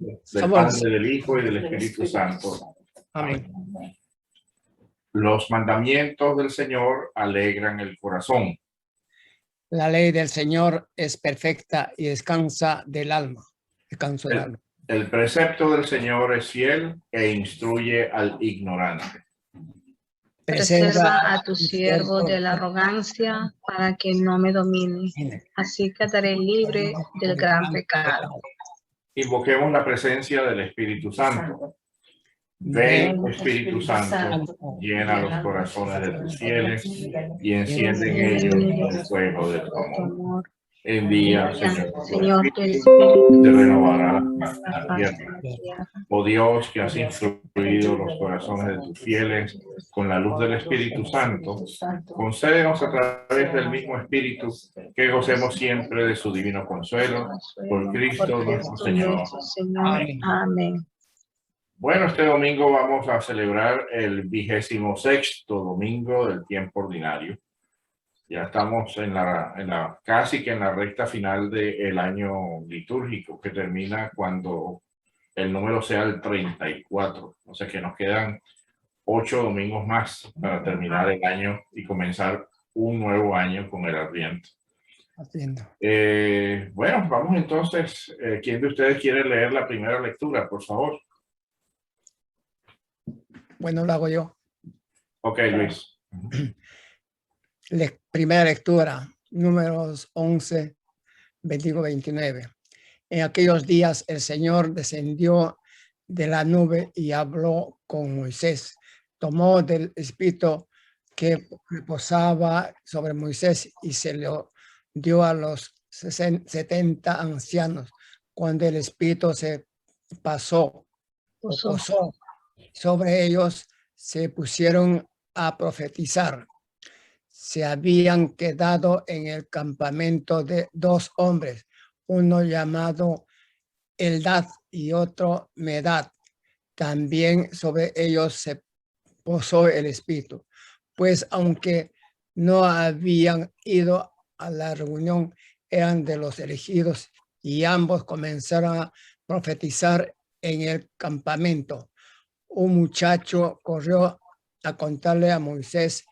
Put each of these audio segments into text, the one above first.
del Padre, del Hijo y del Espíritu Santo. Amén. Los mandamientos del Señor alegran el corazón. La ley del Señor es perfecta y descansa del alma. Descanso del alma. El precepto del Señor es fiel e instruye al ignorante. Preserva a tu siervo de la arrogancia para que no me domine. Así quedaré libre del gran pecado. Invoquemos la presencia del Espíritu Santo. Ven, Espíritu Santo, llena los corazones de tus fieles y enciende en ellos el fuego de tu amor. Envía, Señor, tu Espíritu, te renovará la tierra. Oh Dios, que has instruido los corazones de tus fieles con la luz del Espíritu Santo, concédenos a través del mismo Espíritu que gocemos siempre de su divino consuelo. Por Cristo nuestro Señor. Amén. Bueno, este domingo vamos a celebrar el 26º domingo del tiempo ordinario. Ya estamos casi que en la recta final del año litúrgico, que termina cuando el número sea el 34. O sea que nos quedan 8 domingos más para terminar el año y comenzar un nuevo año con el Adviento. Bueno, vamos entonces. ¿Quién de ustedes quiere leer la primera lectura, por favor? Bueno, lo hago yo. Ok, Luis. Primera lectura, números 11, 29. En aquellos días el Señor descendió de la nube y habló con Moisés. Tomó del espíritu que reposaba sobre Moisés y se lo dio a los 70 ancianos. Cuando el espíritu se posó sobre ellos, se pusieron a profetizar. Se habían quedado en el campamento de 2 hombres, uno llamado Eldad y otro Medad. También sobre ellos se posó el espíritu, pues aunque no habían ido a la reunión, eran de los elegidos, y ambos comenzaron a profetizar en el campamento. Un muchacho corrió a contarle a Moisés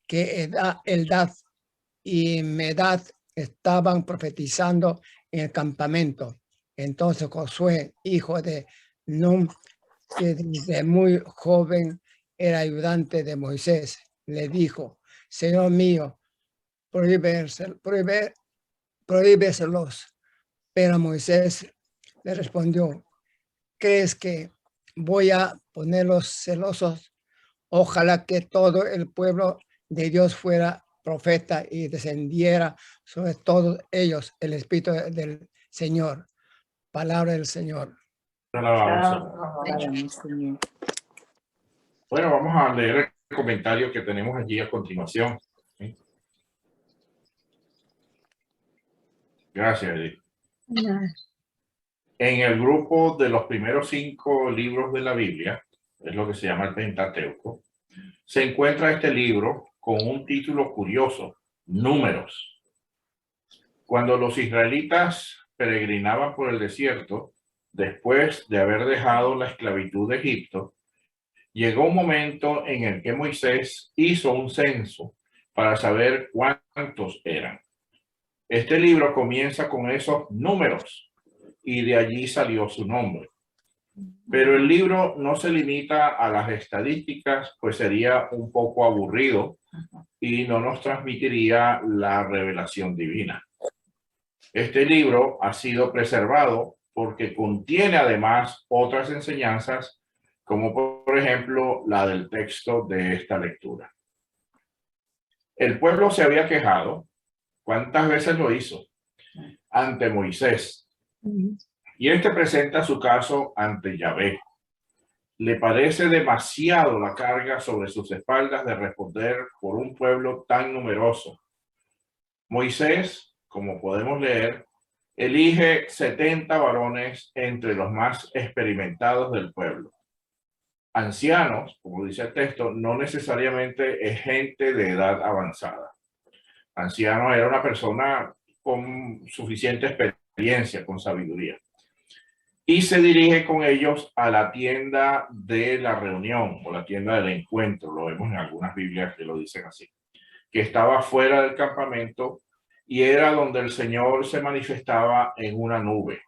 que Eldad y Medad estaban profetizando en el campamento. Entonces Josué, hijo de Nun, que desde muy joven era ayudante de Moisés, le dijo: Señor mío, prohíbeselos. Pero Moisés le respondió: ¿crees que voy a ponerlos celosos? Ojalá que todo el pueblo de Dios fuera profeta y descendiera sobre todos ellos el Espíritu del Señor. Palabra del Señor. Bueno, vamos a leer el comentario que tenemos allí a continuación. Gracias, Edith. En el grupo de los primeros 5 libros de la Biblia, es lo que se llama el Pentateuco, se encuentra este libro con un título curioso: Números. Cuando los israelitas peregrinaban por el desierto, después de haber dejado la esclavitud de Egipto, llegó un momento en el que Moisés hizo un censo para saber cuántos eran. Este libro comienza con esos números y de allí salió su nombre. Pero el libro no se limita a las estadísticas, pues sería un poco aburrido y no nos transmitiría la revelación divina. Este libro ha sido preservado porque contiene además otras enseñanzas, como por ejemplo la del texto de esta lectura. El pueblo se había quejado. ¿Cuántas veces lo hizo? Ante Moisés. Y este presenta su caso ante Yahvé. Le parece demasiado la carga sobre sus espaldas de responder por un pueblo tan numeroso. Moisés, como podemos leer, elige 70 varones entre los más experimentados del pueblo. Ancianos, como dice el texto, no necesariamente es gente de edad avanzada. Anciano era una persona con suficiente experiencia, con sabiduría. y se dirige con ellos a la tienda de la reunión o la tienda del encuentro. Lo vemos en algunas Biblias que lo dicen así, que estaba fuera del campamento y era donde el Señor se manifestaba en una nube.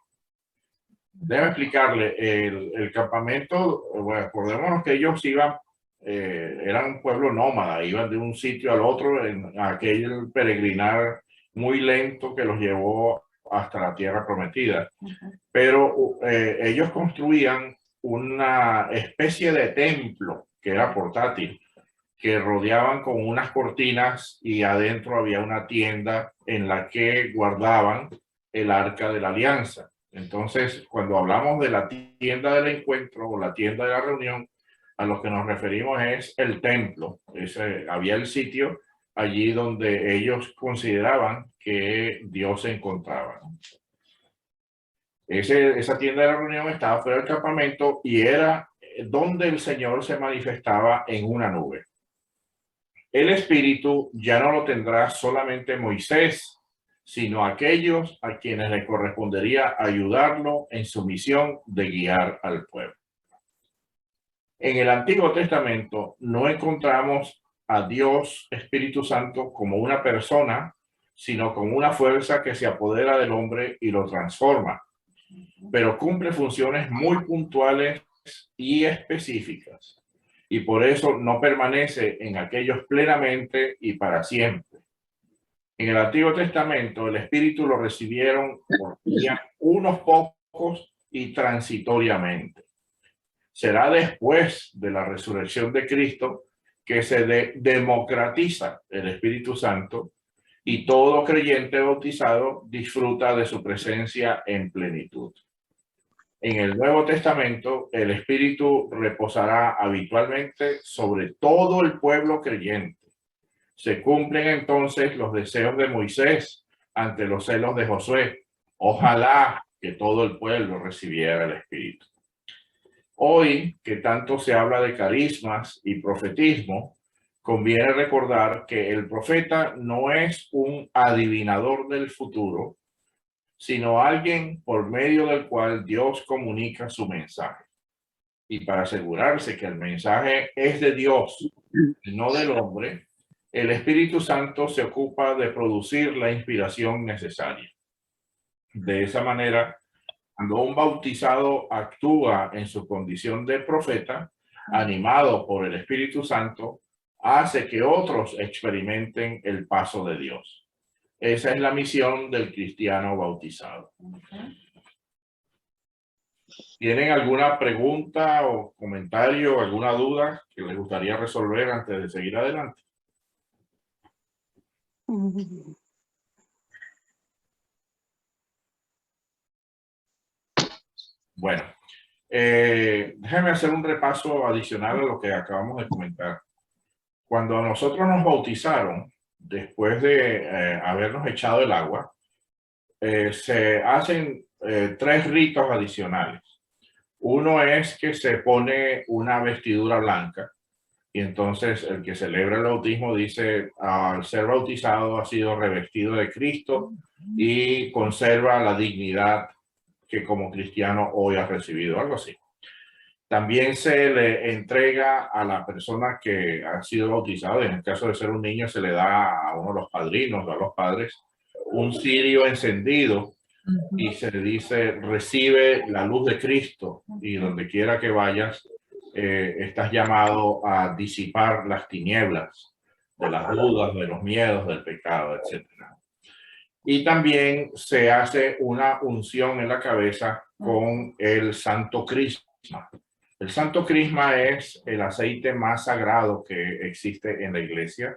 Déjame explicarle, el campamento, bueno, acordémonos que ellos iban, eran un pueblo nómada, iban de un sitio al otro en aquel peregrinar muy lento que los llevó hasta la tierra prometida. Pero ellos construían una especie de templo que era portátil, que rodeaban con unas cortinas y adentro había una tienda en la que guardaban el arca de la alianza. Entonces, cuando hablamos de la tienda del encuentro o la tienda de la reunión, a lo que nos referimos es el templo. Había el sitio allí donde ellos consideraban que Dios se encontraba. Esa tienda de la reunión estaba fuera del campamento y era donde el Señor se manifestaba en una nube. El Espíritu ya no lo tendrá solamente Moisés, sino aquellos a quienes le correspondería ayudarlo en su misión de guiar al pueblo. En el Antiguo Testamento no encontramos a Dios Espíritu Santo como una persona, sino como una fuerza que se apodera del hombre y lo transforma, pero cumple funciones muy puntuales y específicas, y por eso no permanece en aquellos plenamente y para siempre. En el Antiguo Testamento el Espíritu lo recibieron por unos pocos y transitoriamente. Será después de la resurrección de Cristo que se democratiza el Espíritu Santo y todo creyente bautizado disfruta de su presencia en plenitud. En el Nuevo Testamento, el Espíritu reposará habitualmente sobre todo el pueblo creyente. Se cumplen entonces los deseos de Moisés ante los celos de Josué. Ojalá que todo el pueblo recibiera el Espíritu. Hoy, que tanto se habla de carismas y profetismo, conviene recordar que el profeta no es un adivinador del futuro, sino alguien por medio del cual Dios comunica su mensaje. Y para asegurarse que el mensaje es de Dios y no del hombre, el Espíritu Santo se ocupa de producir la inspiración necesaria. De esa manera, cuando un bautizado actúa en su condición de profeta, animado por el Espíritu Santo, hace que otros experimenten el paso de Dios. Esa es la misión del cristiano bautizado. ¿Tienen alguna pregunta o comentario, alguna duda que les gustaría resolver antes de seguir adelante? Bueno, déjenme hacer un repaso adicional a lo que acabamos de comentar. Cuando a nosotros nos bautizaron, después de habernos echado el agua, se hacen 3 ritos adicionales. Uno es que se pone una vestidura blanca y entonces el que celebra el bautismo dice: al ser bautizado ha sido revestido de Cristo y conserva la dignidad que como cristiano hoy ha recibido, algo así. También se le entrega a la persona que ha sido bautizado, en el caso de ser un niño se le da a uno de los padrinos o a los padres un cirio encendido y se le dice: recibe la luz de Cristo y donde quiera que vayas estás llamado a disipar las tinieblas de las dudas, de los miedos, del pecado, etc. Y también se hace una unción en la cabeza con el Santo Crisma. El Santo Crisma es el aceite más sagrado que existe en la iglesia.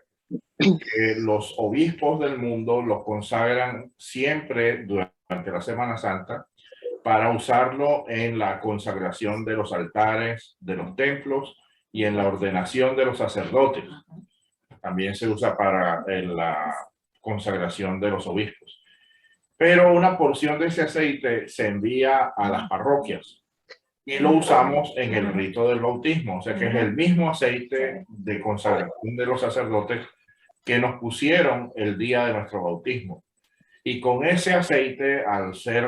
Los obispos del mundo lo consagran siempre durante la Semana Santa para usarlo en la consagración de los altares, de los templos y en la ordenación de los sacerdotes. También se usa para la consagración de los obispos. Pero una porción de ese aceite se envía a las parroquias y lo usamos en el rito del bautismo. O sea que es el mismo aceite de consagración de los sacerdotes que nos pusieron el día de nuestro bautismo. Y con ese aceite, al ser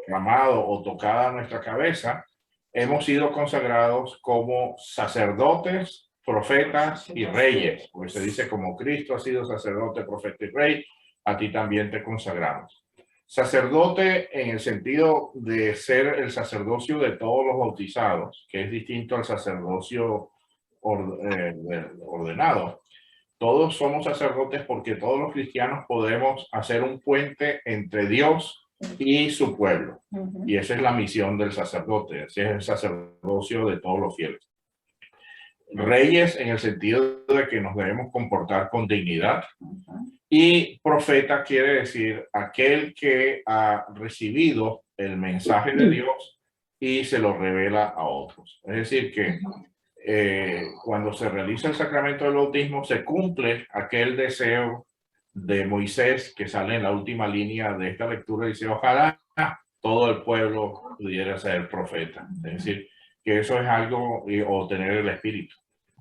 clamado o tocada nuestra cabeza, hemos sido consagrados como sacerdotes, profetas y reyes. Porque se dice, como Cristo ha sido sacerdote, profeta y rey, a ti también te consagramos. Sacerdote en el sentido de ser el sacerdocio de todos los bautizados, que es distinto al sacerdocio ordenado. Todos somos sacerdotes porque todos los cristianos podemos hacer un puente entre Dios y su pueblo. Y esa es la misión del sacerdote, ese es el sacerdocio de todos los fieles. Reyes en el sentido de que nos debemos comportar con dignidad. Y profeta quiere decir aquel que ha recibido el mensaje de Dios y se lo revela a otros. Es decir, que cuando se realiza el sacramento del bautismo, se cumple aquel deseo de Moisés que sale en la última línea de esta lectura. Dice, ojalá todo el pueblo pudiera ser profeta. Es decir, que eso es algo, o tener el Espíritu.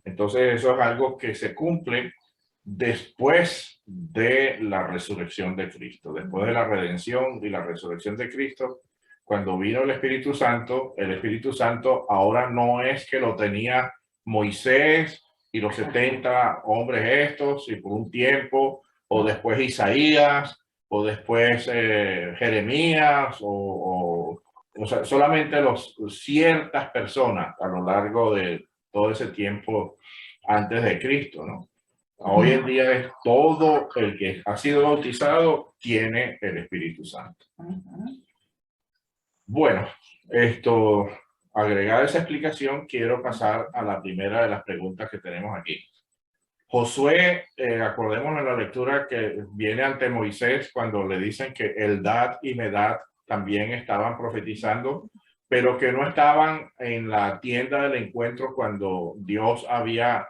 Entonces, eso es algo que se cumple después de la resurrección de Cristo, después de la redención y la resurrección de Cristo. Cuando vino el Espíritu Santo ahora no es que lo tenía Moisés y los 70 hombres estos y por un tiempo, o después Isaías, o después Jeremías, o sea, solamente ciertas personas a lo largo de todo ese tiempo antes de Cristo, ¿no? Hoy en día es todo el que ha sido bautizado tiene el Espíritu Santo. Bueno, agregada esa explicación, quiero pasar a la primera de las preguntas que tenemos aquí. Josué, acordémonos en la lectura que viene ante Moisés cuando le dicen que Eldad y Medad también estaban profetizando, pero que no estaban en la tienda del encuentro cuando Dios había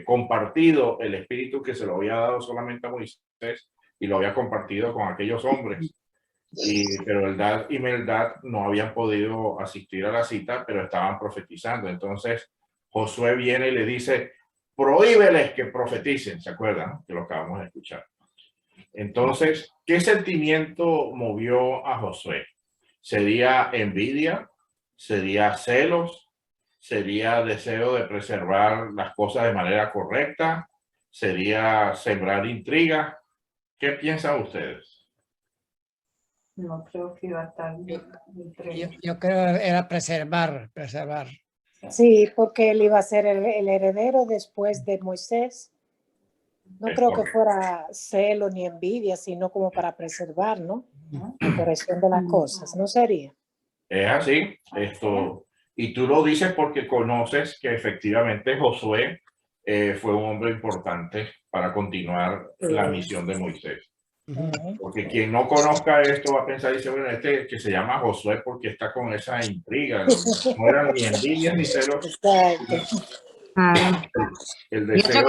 compartido el espíritu que se lo había dado solamente a Moisés y lo había compartido con aquellos hombres. Pero Eldad y Medad no habían podido asistir a la cita, pero estaban profetizando. Entonces Josué viene y le dice, prohíbeles que profeticen, ¿se acuerdan? Que lo acabamos de escuchar. Entonces, ¿qué sentimiento movió a Josué? ¿Sería envidia? ¿Sería celos? ¿Sería deseo de preservar las cosas de manera correcta? ¿Sería sembrar intriga? ¿Qué piensan ustedes? No creo que iba a estar Yo creo que era preservar. Sí, porque él iba a ser el heredero después de Moisés. No Es creo correcto. que fuera celo ni envidia, sino como para preservar, ¿no? La corrección de las cosas, ¿no sería? Es así, y tú lo dices porque conoces que efectivamente Josué fue un hombre importante para continuar la misión de Moisés. Porque quien no conozca esto va a pensar, dice, bueno, que se llama Josué porque está con esa intriga, no eran ni envidias ni celos. Exacto. El Y deseo.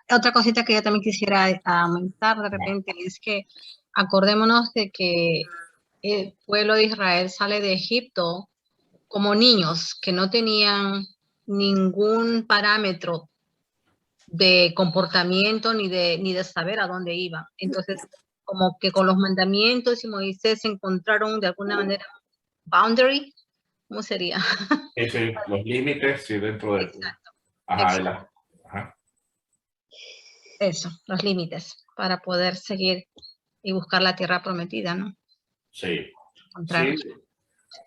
otra cosita que yo también quisiera aumentar de repente es que acordémonos de que el pueblo de Israel sale de Egipto como niños que no tenían ningún parámetro de comportamiento ni de saber a dónde iban. Entonces, como que con los mandamientos y Moisés se encontraron de alguna manera boundary, ¿cómo sería? Los límites, sí, dentro de... Exacto. Ajá. Eso, los límites para poder seguir y buscar la tierra prometida, ¿no? Sí.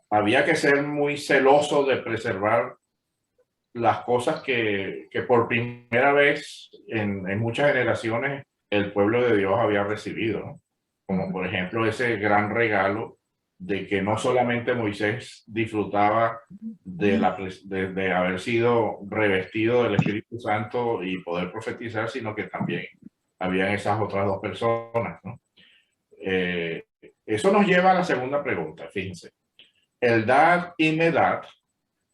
Había que ser muy celoso de preservar las cosas que por primera vez en muchas generaciones el pueblo de Dios había recibido, ¿no? Como por ejemplo ese gran regalo de que no solamente Moisés disfrutaba de haber sido revestido del Espíritu Santo y poder profetizar, sino que también habían esas otras dos personas, ¿no? Eso nos lleva a la segunda pregunta, fíjense. Eldad y Medad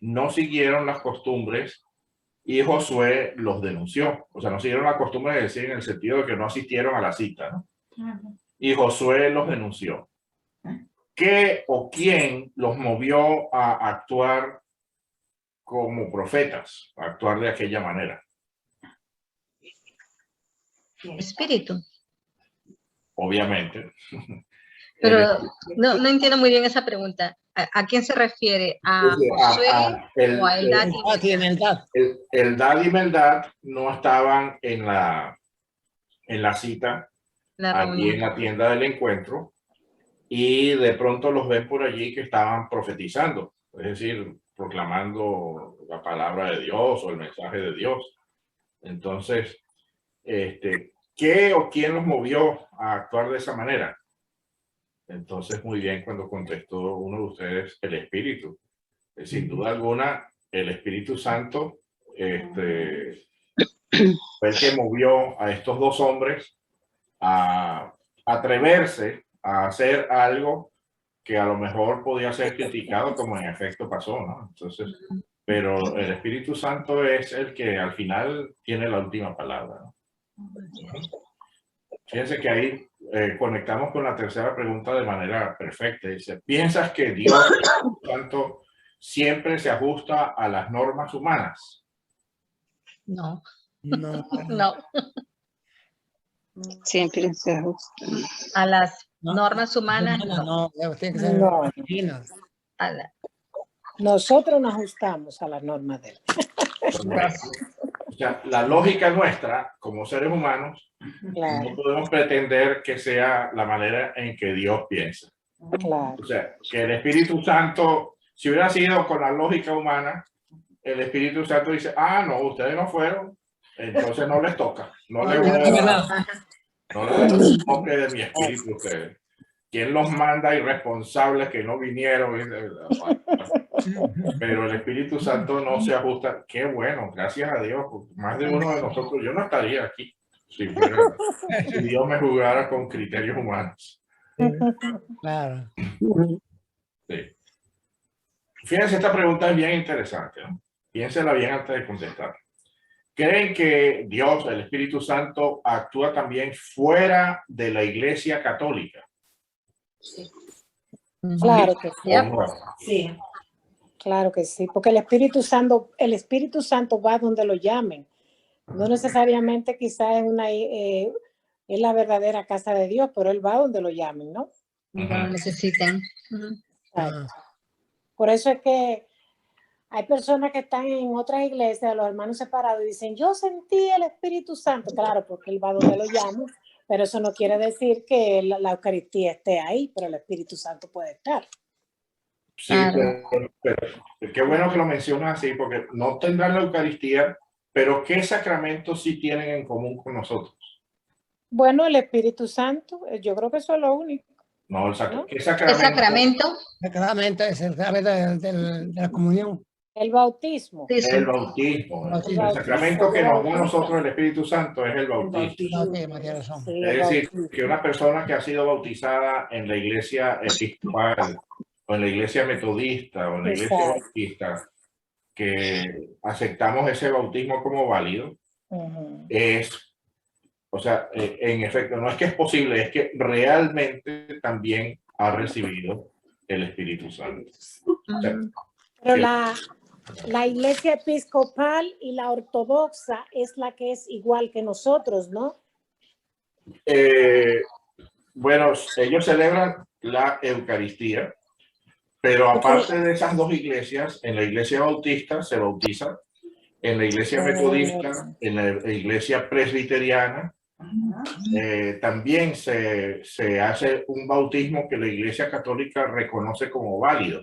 no siguieron las costumbres y Josué los denunció. O sea, no siguieron la costumbre de decir en el sentido de que no asistieron a la cita, ¿no? Y Josué los denunció. ¿Qué o quién los movió a actuar como profetas, a actuar de aquella manera? Espíritu. Obviamente. Pero no entiendo muy bien esa pregunta. ¿A quién se refiere? ¿A Josué o a Eldad y Meldad? Eldad y Meldad no estaban en la cita, allí en la tienda del encuentro, y de pronto los ven por allí que estaban profetizando, es decir, proclamando la palabra de Dios o el mensaje de Dios. Entonces, ¿qué o quién los movió a actuar de esa manera? Entonces, muy bien cuando contestó uno de ustedes, el Espíritu. Sin duda alguna, el Espíritu Santo fue el que movió a estos dos hombres a atreverse a hacer algo que a lo mejor podía ser criticado, como en efecto pasó, ¿no? Entonces, pero el Espíritu Santo es el que al final tiene la última palabra, ¿no? Fíjense que ahí conectamos con la tercera pregunta de manera perfecta. Dice, ¿piensas que Dios Santo siempre se ajusta a las normas humanas? No. No. No. Siempre se ajusta. A las No. normas humanas, no. No, tiene que ser No. divinas. Nosotros nos ajustamos a las normas de él. O sea, la lógica nuestra como seres humanos, Claro, no podemos pretender que sea la manera en que Dios piensa. claro. O sea, que el Espíritu Santo, si hubiera sido con la lógica humana, el Espíritu Santo dice, ah, no, ustedes no fueron, entonces no les toca. No les voy a dar, no les voy a dar un toque de mi espíritu a ustedes. ¿Quién los manda irresponsables que no vinieron? Pero el Espíritu Santo no se ajusta. Qué bueno, gracias a Dios. Más de uno de nosotros, yo no estaría aquí si Dios me jugara con criterios humanos. Claro. Sí. Fíjense, esta pregunta es bien interesante, ¿no? Piénsela bien antes de contestar. ¿Creen que Dios, el Espíritu Santo, actúa también fuera de la Iglesia Católica? Claro que sí. ¿O no? Sí. Claro que sí, porque el Espíritu Santo va donde lo llamen. No necesariamente quizás es la verdadera casa de Dios, pero él va donde lo llamen, ¿no? No necesitan. Exacto. Por eso es que hay personas que están en otras iglesias, los hermanos separados, y dicen, yo sentí el Espíritu Santo. Claro, porque él va donde lo llaman, pero eso no quiere decir que la Eucaristía esté ahí, pero el Espíritu Santo puede estar. Sí, pero qué bueno que lo mencionas así, porque no tendrán la Eucaristía, pero ¿qué sacramentos sí tienen en común con nosotros? Bueno, el Espíritu Santo, yo creo que eso es lo único. No, ¿No? ¿qué ¿Qué sacramento? sacramento? Sacramento es el sacramento de la comunión. El bautismo. Sí, sí. El bautismo. El bautismo. El sacramento que nos da a nosotros el Espíritu Santo es el bautismo. No, tiene razón. Sí, Es el decir, bautismo. que una persona que ha sido bautizada en la iglesia episcopal o en la iglesia metodista o en la iglesia Exacto. bautista, que aceptamos ese bautismo como válido, es, o sea, en efecto, no es que es posible, es que realmente también ha recibido el Espíritu Santo. O sea, Pero la iglesia episcopal y la ortodoxa es la que es igual que nosotros, ¿no? bueno, ellos celebran la Eucaristía, pero aparte de esas dos iglesias, en la iglesia bautista se bautiza, en la iglesia metodista, en la iglesia presbiteriana, también se hace un bautismo que la iglesia católica reconoce como válido.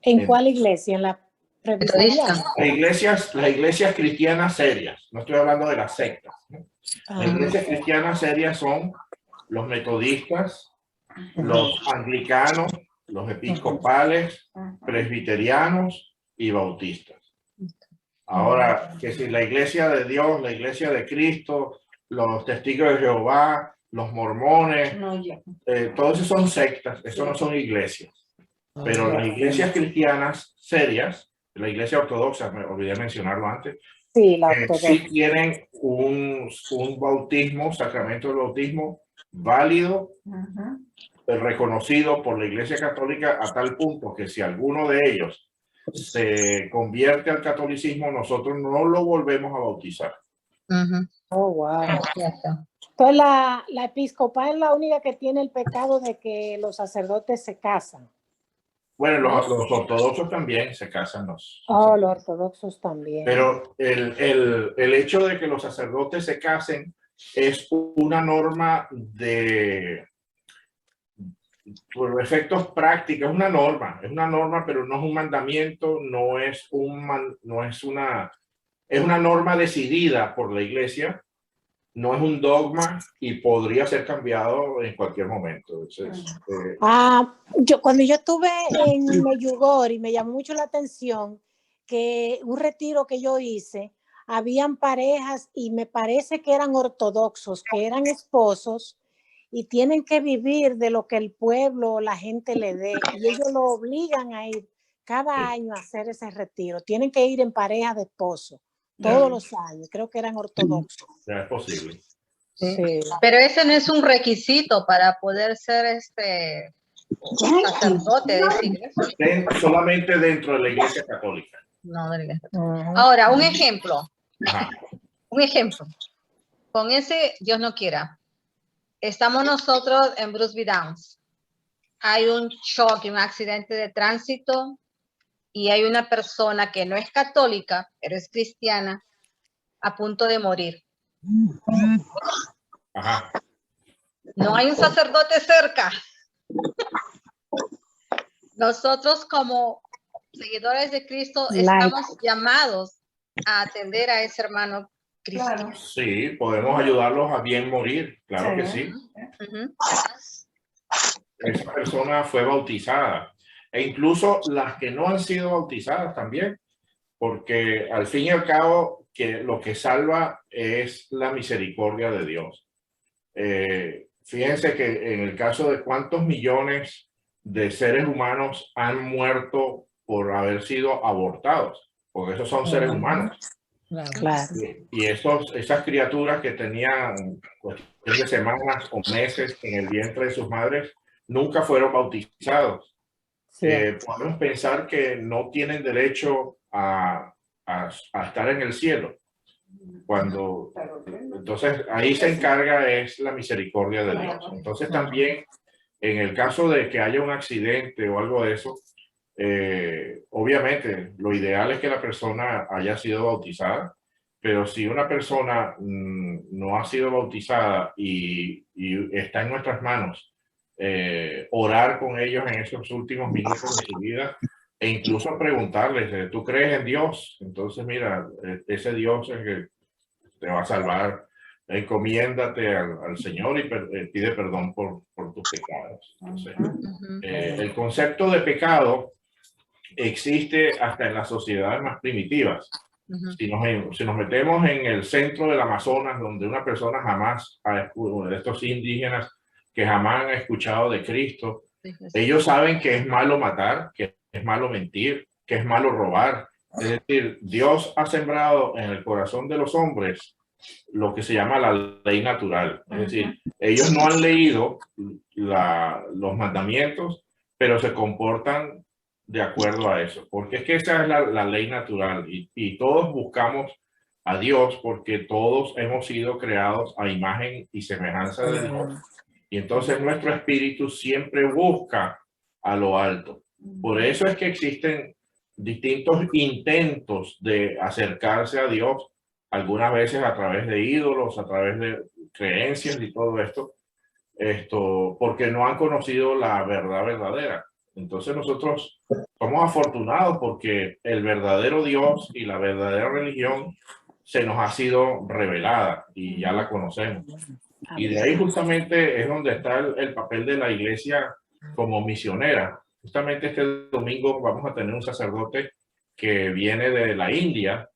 ¿En cuál iglesia? ¿En la presbiteriana? Las iglesias cristianas serias, no estoy hablando de las sectas, ¿no? Las iglesias cristianas serias son los metodistas, los anglicanos, los episcopales, presbiterianos y bautistas. Ahora, que si la iglesia de Dios, la iglesia de Cristo, los testigos de Jehová, los mormones, todos esos son sectas, eso no son iglesias. Pero las iglesias cristianas serias, la iglesia ortodoxa, me olvidé mencionarlo antes, sí, la ortodoxa. sí tienen un bautismo, sacramento del bautismo válido, reconocido por la iglesia católica a tal punto que si alguno de ellos se convierte al catolicismo, nosotros no lo volvemos a bautizar. Oh, wow. Cierto. Entonces la episcopal es la única que tiene el pecado de que los sacerdotes se casan. Bueno, los ortodoxos también se casan Oh, los ortodoxos también. pero el hecho de que los sacerdotes se casen es una norma por efectos prácticos, es una norma, pero no es un mandamiento, es una norma decidida por la iglesia, no es un dogma y podría ser cambiado en cualquier momento. Entonces, cuando yo estuve en Medjugorje, me llamó mucho la atención que un retiro que yo hice, habían parejas y me parece que eran ortodoxos, que eran esposos y tienen que vivir de lo que el pueblo o la gente le dé, y ellos lo obligan a ir cada año a hacer ese retiro. Tienen que ir en pareja de esposo todos los años. Creo que eran ortodoxos. Ya es posible. Sí. Pero ese no es un requisito para poder ser sacerdote de esa iglesia. Solamente dentro de la iglesia católica. No, ahora, un ejemplo. Ajá. Un ejemplo. Con ese, Dios no quiera, estamos nosotros en Bruce Downs. Hay un choque, un accidente de tránsito y hay una persona que no es católica, pero es cristiana, a punto de morir. Ajá. No hay un sacerdote cerca. Nosotros como seguidores de Cristo estamos llamados a atender a ese hermano cristiano. Sí, podemos ayudarlos a bien morir, claro que sí. Esa persona fue bautizada e incluso las que no han sido bautizadas también, porque al fin y al cabo que lo que salva es la misericordia de Dios. Fíjense que en el caso de cuántos millones de seres humanos han muerto por haber sido abortados, porque esos son seres humanos. Claro. Y esas criaturas que tenían cuestión de semanas o meses en el vientre de sus madres nunca fueron bautizados. Sí. Podemos pensar que no tienen derecho a estar en el cielo. Entonces ahí se encarga es la misericordia de Dios. Entonces también en el caso de que haya un accidente o algo de eso, obviamente lo ideal es que la persona haya sido bautizada, pero si una persona no ha sido bautizada y está en nuestras manos, orar con ellos en esos últimos minutos de su vida e incluso preguntarles, ¿tú crees en Dios? Entonces mira, ese Dios es el que te va a salvar. Encomiéndate al Señor y pide perdón por tus pecados. Entonces, el concepto de pecado existe hasta en las sociedades más primitivas. Si nos metemos en el centro del Amazonas, donde una persona jamás, de estos indígenas que jamás han escuchado de Cristo, ellos saben que es malo matar, que es malo mentir, que es malo robar. Es decir, Dios ha sembrado en el corazón de los hombres lo que se llama la ley natural. Es decir, ellos no han leído los mandamientos, pero se comportan de acuerdo a eso, porque es que esa es la ley natural y todos buscamos a Dios porque todos hemos sido creados a imagen y semejanza de Dios. Y entonces nuestro espíritu siempre busca a lo alto. Por eso es que existen distintos intentos de acercarse a Dios, algunas veces a través de ídolos, a través de creencias y todo esto, porque no han conocido la verdad verdadera. Entonces nosotros somos afortunados porque el verdadero Dios y la verdadera religión se nos ha sido revelada y ya la conocemos. Y de ahí justamente es donde está el papel de la iglesia como misionera. Justamente este domingo vamos a tener un sacerdote que viene de la India.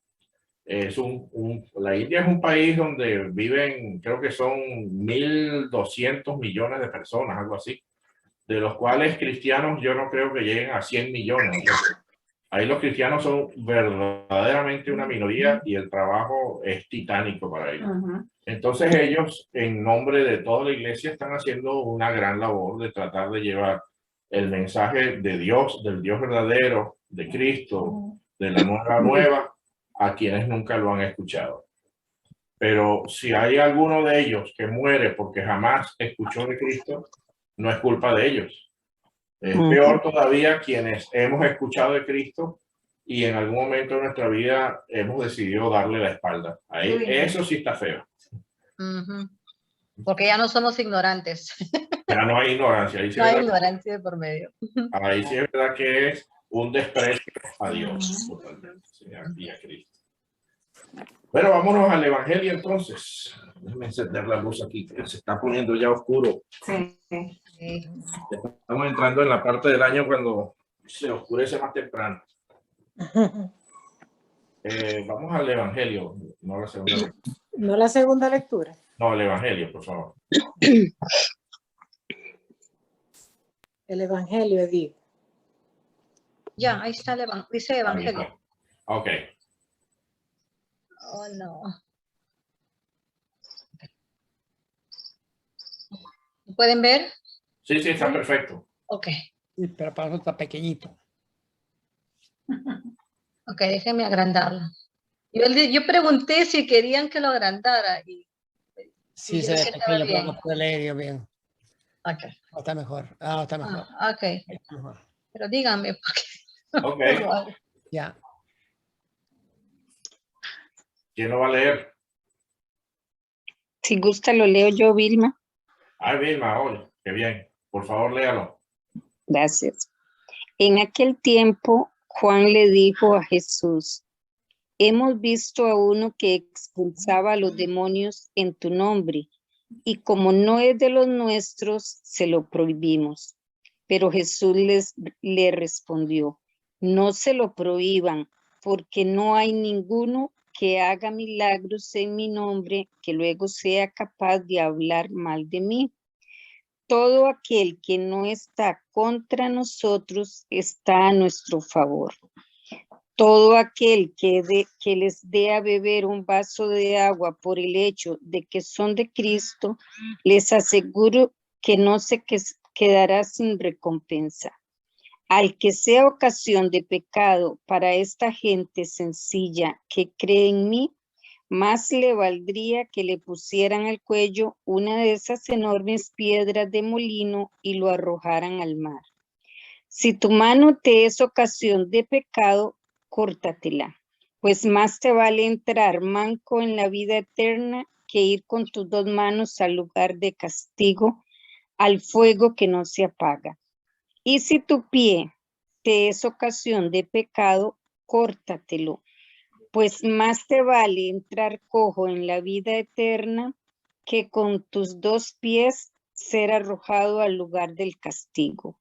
La India es un país donde viven, creo que son 1.200 millones de personas, algo así, de los cuales cristianos yo no creo que lleguen a 100 millones. Ahí los cristianos son verdaderamente una minoría y el trabajo es titánico para ellos. Entonces ellos, en nombre de toda la iglesia, están haciendo una gran labor de tratar de llevar el mensaje de Dios, del Dios verdadero, de Cristo, de la nueva, a quienes nunca lo han escuchado. Pero si hay alguno de ellos que muere porque jamás escuchó de Cristo, no es culpa de ellos. Es peor todavía quienes hemos escuchado de Cristo y en algún momento de nuestra vida hemos decidido darle la espalda. Ahí, eso sí está feo. Porque ya no somos ignorantes. Ya no hay ignorancia. Ahí sí, No hay ignorancia de por medio. ahí sí es verdad que es un desprecio a Dios totalmente, y a Cristo. Bueno, vámonos al Evangelio entonces. Déjenme encender la luz aquí, que se está poniendo ya oscuro. Sí. Estamos entrando en la parte del año cuando se oscurece más temprano. Vamos al Evangelio, no la segunda lectura. No la segunda lectura. No, el Evangelio, por favor. El Evangelio, Edith. Ya, ahí está dice Evangelio. Ok. Oh, no. ¿Pueden ver? Sí, está perfecto. Ok. Sí, pero para nosotros está pequeñito. Ok, déjenme agrandarlo. Yo pregunté si querían que lo agrandara. Sí, yo se ve creo que estaba pequeño, pero bien. no puede leer yo bien. Ok. Está mejor. Está mejor. Ok. Está mejor. Pero díganme. Ok. Ya. ¿Quién lo va a leer? Si gusta, lo leo yo, Vilma. Ay, Vilma, oye, qué bien. Por favor, léalo. Gracias. En aquel tiempo, Juan le dijo a Jesús: hemos visto a uno que expulsaba a los demonios en tu nombre, y como no es de los nuestros, se lo prohibimos. Pero Jesús le respondió: no se lo prohíban, porque no hay ninguno que haga milagros en mi nombre que luego sea capaz de hablar mal de mí. Todo aquel que no está contra nosotros está a nuestro favor. Todo aquel que les dé a beber un vaso de agua por el hecho de que son de Cristo, les aseguro que no se quedará sin recompensa. Al que sea ocasión de pecado para esta gente sencilla que cree en mí, más le valdría que le pusieran al cuello una de esas enormes piedras de molino y lo arrojaran al mar. Si tu mano te es ocasión de pecado, córtatela, pues más te vale entrar manco en la vida eterna que ir con tus dos manos al lugar de castigo, al fuego que no se apaga. Y si tu pie te es ocasión de pecado, córtatelo, pues más te vale entrar cojo en la vida eterna que con tus dos pies ser arrojado al lugar del castigo.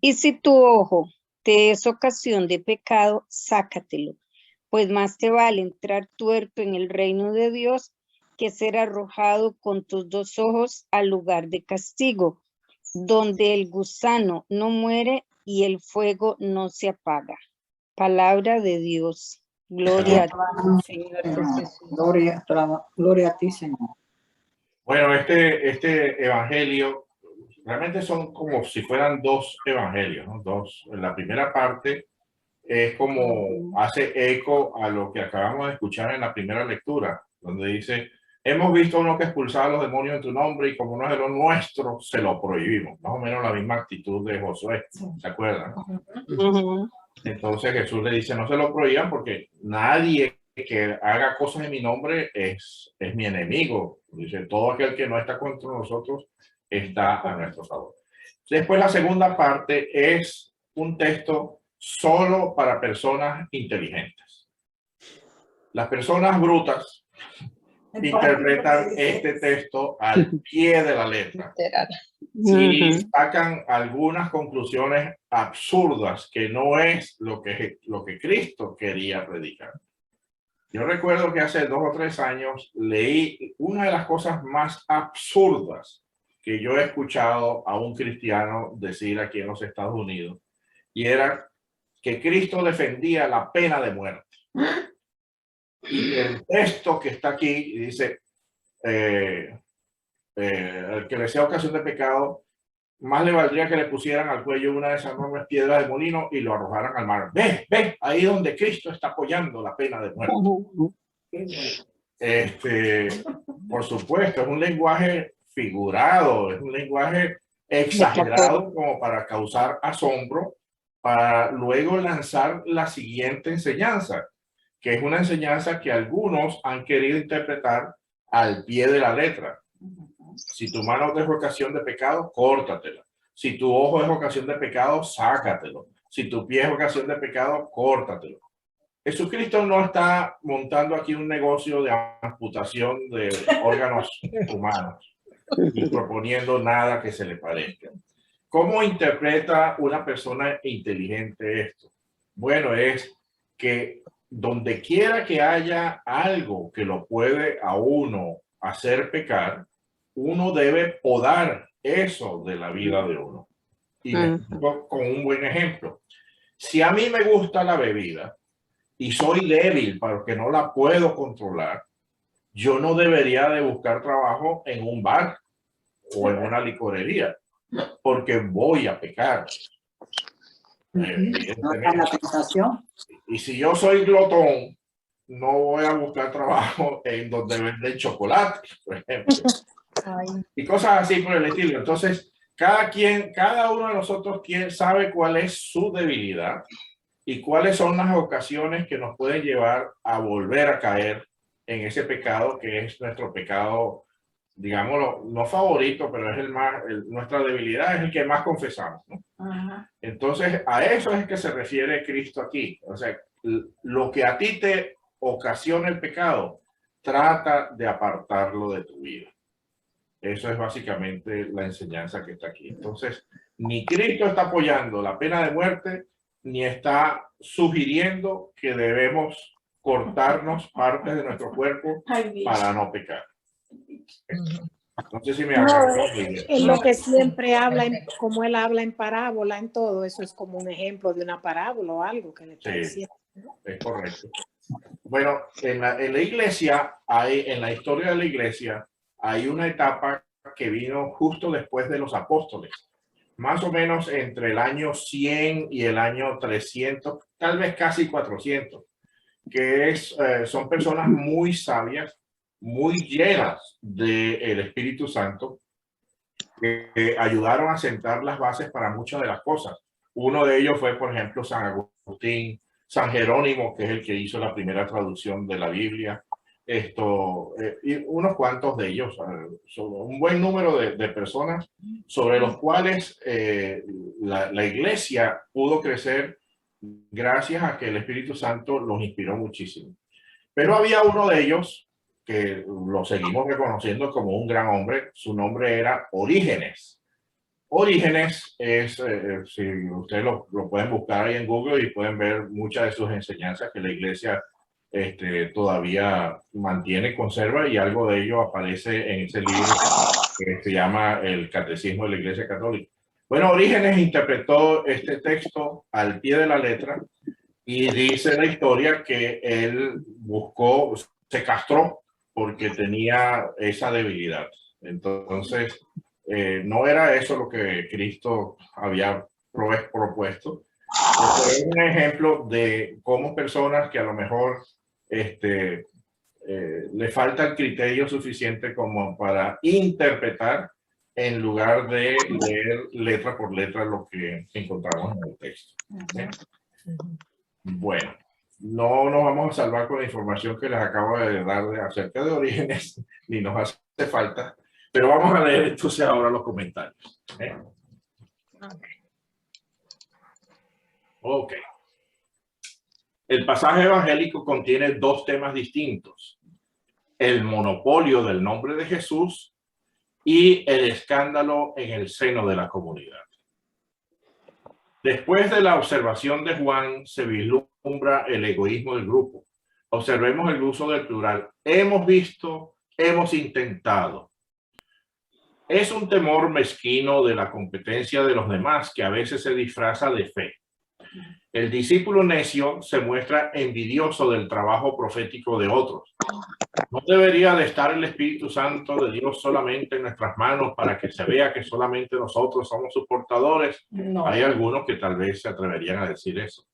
Y si tu ojo te es ocasión de pecado, sácatelo, pues más te vale entrar tuerto en el reino de Dios que ser arrojado con tus dos ojos al lugar de castigo, donde el gusano no muere y el fuego no se apaga. Palabra de Dios. Gloria a ti, Señor Jesús. Gloria a ti, Señor. Bueno, este evangelio realmente son como si fueran dos evangelios, ¿no? Dos. La primera parte es como hace eco a lo que acabamos de escuchar en la primera lectura, donde dice: hemos visto a uno que expulsaba a los demonios en tu nombre y como no es de los nuestros, se lo prohibimos. Más o menos la misma actitud de Josué, ¿se acuerdan? Entonces Jesús le dice: no se lo prohíban porque nadie que haga cosas en mi nombre es mi enemigo. Dice: todo aquel que no está contra nosotros está a nuestro favor. Después la segunda parte es un texto solo para personas inteligentes. Las personas brutas interpretan este texto al pie de la letra y sacan algunas conclusiones absurdas que no es lo que Cristo quería predicar. Yo recuerdo que hace 2 o 3 años leí una de las cosas más absurdas que yo he escuchado a un cristiano decir aquí en los Estados Unidos, y era que Cristo defendía la pena de muerte. Y el texto que está aquí dice: el que le sea ocasión de pecado, más le valdría que le pusieran al cuello una de esas enormes piedras de molino y lo arrojaran al mar. Ve, ahí donde Cristo está apoyando la pena de muerte. Por supuesto, es un lenguaje figurado, es un lenguaje exagerado como para causar asombro, para luego lanzar la siguiente enseñanza, que es una enseñanza que algunos han querido interpretar al pie de la letra. Si tu mano es ocasión de pecado, córtatela. Si tu ojo es ocasión de pecado, sácatelo. Si tu pie es ocasión de pecado, córtatelo. Jesucristo no está montando aquí un negocio de amputación de órganos humanos y proponiendo nada que se le parezca. ¿Cómo interpreta una persona inteligente esto? Bueno, es que donde quiera que haya algo que lo puede a uno hacer pecar, uno debe podar eso de la vida de uno. Y me explico con un buen ejemplo. Si a mí me gusta la bebida y soy débil porque no la puedo controlar, yo no debería de buscar trabajo en un bar o en una licorería, porque voy a pecar. La tentación. Y si yo soy glotón, no voy a buscar trabajo en donde venden chocolate, por ejemplo. Y cosas así por el estilo. Entonces, cada uno de nosotros sabe cuál es su debilidad y cuáles son las ocasiones que nos pueden llevar a volver a caer en ese pecado que es nuestro pecado, digámoslo, no favorito, pero es el más, nuestra debilidad es el que más confesamos, ¿no? Entonces, a eso es que se refiere Cristo aquí. O sea, lo que a ti te ocasiona el pecado, trata de apartarlo de tu vida. Eso es básicamente la enseñanza que está aquí. Entonces, ni Cristo está apoyando la pena de muerte, ni está sugiriendo que debemos cortarnos partes de nuestro cuerpo para no pecar. No sé si me es lo que siempre habla, como él habla en parábola, en todo eso es como un ejemplo de una parábola o algo que le está diciendo. Es correcto. Bueno, en la iglesia, en la historia de la iglesia, hay una etapa que vino justo después de los apóstoles, más o menos entre el año 100 y el año 300, tal vez casi 400, que son personas muy sabias, muy llenas del Espíritu Santo, que ayudaron a sentar las bases para muchas de las cosas. Uno de ellos fue, por ejemplo, San Agustín, San Jerónimo, que es el que hizo la primera traducción de la Biblia, y unos cuantos de ellos, un buen número de personas sobre los cuales la iglesia pudo crecer gracias a que el Espíritu Santo los inspiró muchísimo. Pero había uno de ellos que lo seguimos reconociendo como un gran hombre. Su nombre era Orígenes. Orígenes es, si ustedes lo pueden buscar ahí en Google y pueden ver muchas de sus enseñanzas que la iglesia todavía mantiene, conserva, y algo de ello aparece en ese libro que se llama El Catecismo de la Iglesia Católica. Bueno, Orígenes interpretó este texto al pie de la letra y dice la historia que él se castró porque tenía esa debilidad. Entonces, no era eso lo que Cristo había propuesto. Es un ejemplo de cómo personas que a lo mejor le falta el criterio suficiente como para interpretar en lugar de leer letra por letra lo que encontramos en el texto. Bueno, no nos vamos a salvar con la información que les acabo de dar acerca de Orígenes, ni nos hace falta, pero vamos a leer entonces ahora los comentarios. Ok. El pasaje evangélico contiene dos temas distintos: el monopolio del nombre de Jesús y el escándalo en el seno de la comunidad. Después de la observación de Juan, se vislumbra el egoísmo del grupo. Observemos el uso del plural. Hemos visto, hemos intentado. Es un temor mezquino de la competencia de los demás que a veces se disfraza de fe. El discípulo necio se muestra envidioso del trabajo profético de otros. ¿No debería de estar el Espíritu Santo de Dios solamente en nuestras manos para que se vea que solamente nosotros somos sus portadores? No. Hay algunos que tal vez se atreverían a decir eso.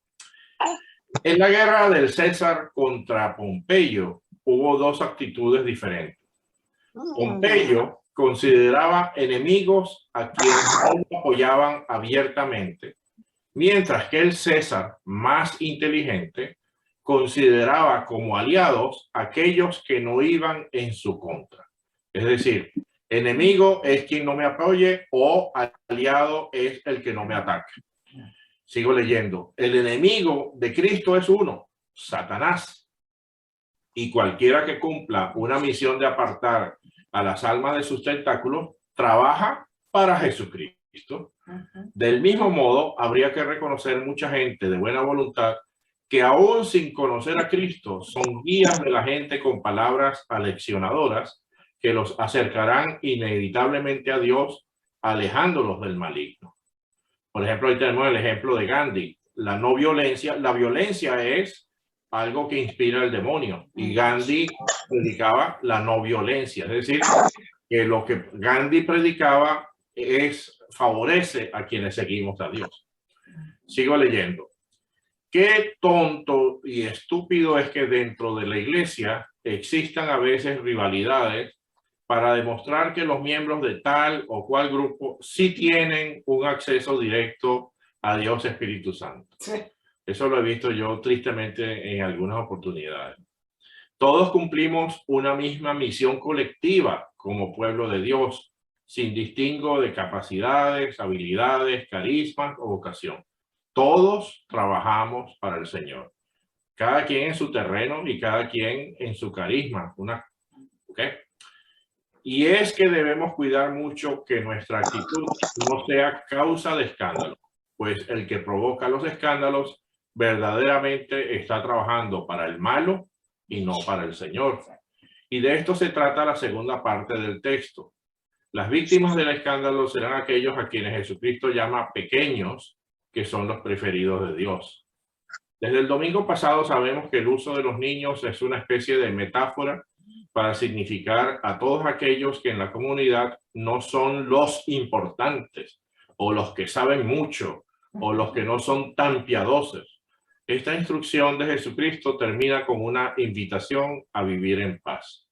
En la guerra del César contra Pompeyo, hubo dos actitudes diferentes. Pompeyo consideraba enemigos a quienes no lo apoyaban abiertamente, mientras que el César, más inteligente, consideraba como aliados aquellos que no iban en su contra. Es decir, enemigo es quien no me apoye o aliado es el que no me ataque. Sigo leyendo. El enemigo de Cristo es uno, Satanás. Y cualquiera que cumpla una misión de apartar a las almas de sus tentáculos, trabaja para Jesucristo. Del mismo modo, habría que reconocer mucha gente de buena voluntad que aún sin conocer a Cristo son guías de la gente con palabras aleccionadoras que los acercarán inevitablemente a Dios, alejándolos del maligno. Por ejemplo, ahí tenemos el ejemplo de Gandhi. La no violencia, la violencia es algo que inspira el demonio. Y Gandhi predicaba la no violencia. Es decir, que lo que Gandhi predicaba favorece a quienes seguimos a Dios. Sigo leyendo. Qué tonto y estúpido es que dentro de la iglesia existan a veces rivalidades para demostrar que los miembros de tal o cual grupo sí tienen un acceso directo a Dios Espíritu Santo. Sí. Eso lo he visto yo tristemente en algunas oportunidades. Todos cumplimos una misma misión colectiva como pueblo de Dios, sin distingo de capacidades, habilidades, carismas o vocación. Todos trabajamos para el Señor. Cada quien en su terreno y cada quien en su carisma. ¿Okay? Y es que debemos cuidar mucho que nuestra actitud no sea causa de escándalo, pues el que provoca los escándalos verdaderamente está trabajando para el malo y no para el Señor. Y de esto se trata la segunda parte del texto. Las víctimas del escándalo serán aquellos a quienes Jesucristo llama pequeños, que son los preferidos de Dios. Desde el domingo pasado sabemos que el uso de los niños es una especie de metáfora para significar a todos aquellos que en la comunidad no son los importantes o los que saben mucho o los que no son tan piadosos. Esta instrucción de Jesucristo termina con una invitación a vivir en paz.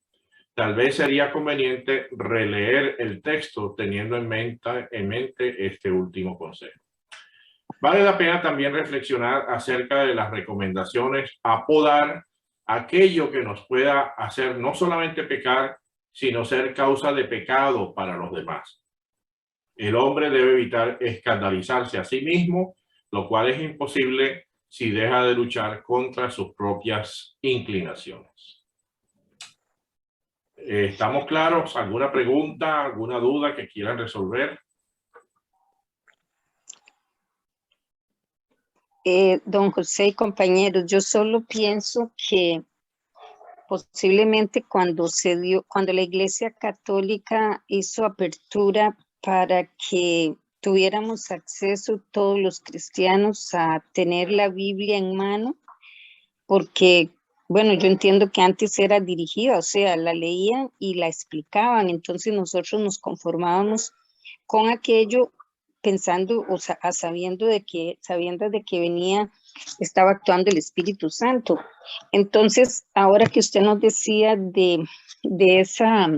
Tal vez sería conveniente releer el texto teniendo en mente este último consejo. Vale la pena también reflexionar acerca de las recomendaciones a podar aquello que nos pueda hacer no solamente pecar, sino ser causa de pecado para los demás. El hombre debe evitar escandalizarse a sí mismo, lo cual es imposible si deja de luchar contra sus propias inclinaciones. ¿Estamos claros? ¿Alguna pregunta, alguna duda que quieran resolver? Don José y compañeros, yo solo pienso que posiblemente cuando la Iglesia Católica hizo apertura para que tuviéramos acceso todos los cristianos a tener la Biblia en mano, porque, bueno, yo entiendo que antes era dirigida, o sea, la leían y la explicaban, entonces nosotros nos conformábamos con aquello pensando, o sea, sabiendo de que estaba actuando el Espíritu Santo. Entonces, ahora que usted nos decía de esa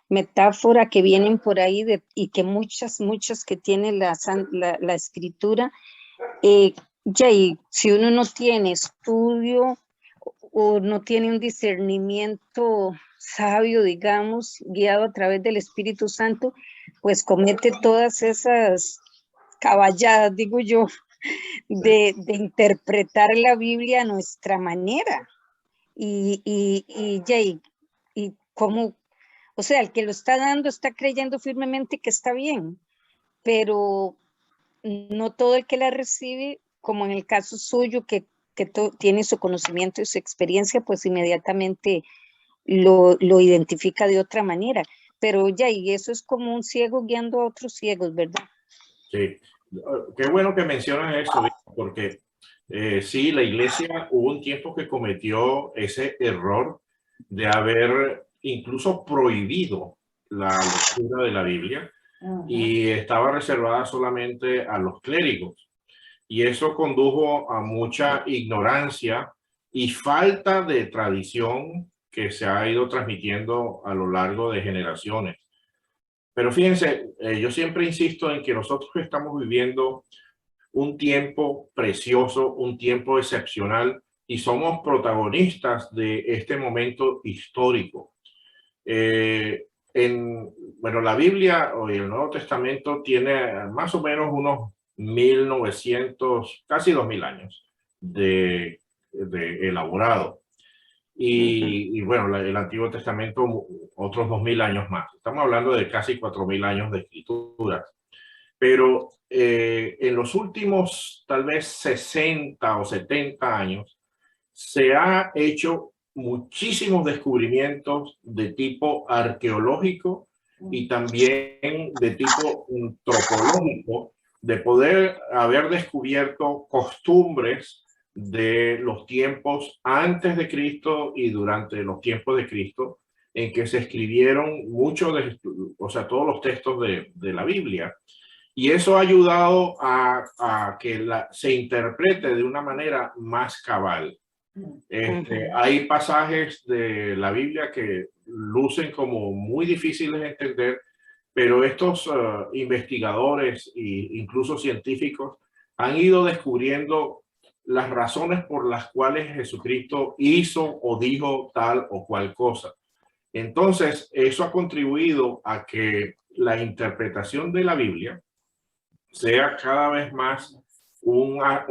metáfora que vienen por ahí y que muchas que tiene la Escritura, y si uno no tiene estudio o no tiene un discernimiento sabio, digamos, guiado a través del Espíritu Santo, pues comete todas esas caballadas, digo yo, de interpretar la Biblia a nuestra manera. Y cómo, o sea, el que lo está dando está creyendo firmemente que está bien, pero no todo el que la recibe, como en el caso suyo, que tiene su conocimiento y su experiencia, pues inmediatamente lo identifica de otra manera. Pero y eso es como un ciego guiando a otros ciegos, ¿verdad? Sí, qué bueno que mencionan eso, porque sí, la iglesia hubo un tiempo que cometió ese error de haber incluso prohibido la lectura de la Biblia y estaba reservada solamente a los clérigos. Y eso condujo a mucha ignorancia y falta de tradición que se ha ido transmitiendo a lo largo de generaciones. Pero fíjense, yo siempre insisto en que nosotros estamos viviendo un tiempo precioso, un tiempo excepcional, y somos protagonistas de este momento histórico. Bueno, la Biblia o el Nuevo Testamento tiene más o menos unos 1900, casi 2000 años de elaborado. Y bueno, el Antiguo Testamento otros 2000 años más. Estamos hablando de casi 4000 años de escritura. Pero en los últimos tal vez 60 o 70 años se ha hecho muchísimos descubrimientos de tipo arqueológico y también de tipo antropológico, de poder haber descubierto costumbres de los tiempos antes de Cristo y durante los tiempos de Cristo, en que se escribieron muchos todos los textos de la Biblia. Y eso ha ayudado a que se interprete de una manera más cabal. Hay pasajes de la Biblia que lucen como muy difíciles de entender, pero estos investigadores e incluso científicos han ido descubriendo las razones por las cuales Jesucristo hizo o dijo tal o cual cosa. Entonces, eso ha contribuido a que la interpretación de la Biblia sea cada vez más una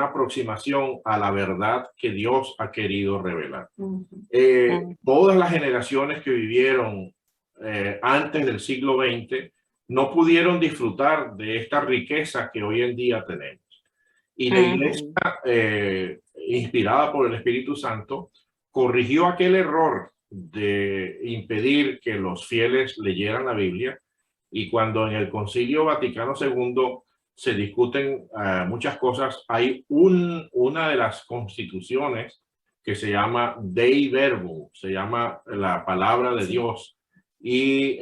aproximación a la verdad que Dios ha querido revelar. Todas las generaciones que vivieron antes del siglo XX no pudieron disfrutar de esta riqueza que hoy en día tenemos. Y la Iglesia, inspirada por el Espíritu Santo, corrigió aquel error de impedir que los fieles leyeran la Biblia. Y cuando en el Concilio Vaticano II se discuten muchas cosas, hay una de las constituciones que se llama Dei Verbum, se llama la palabra de Dios, y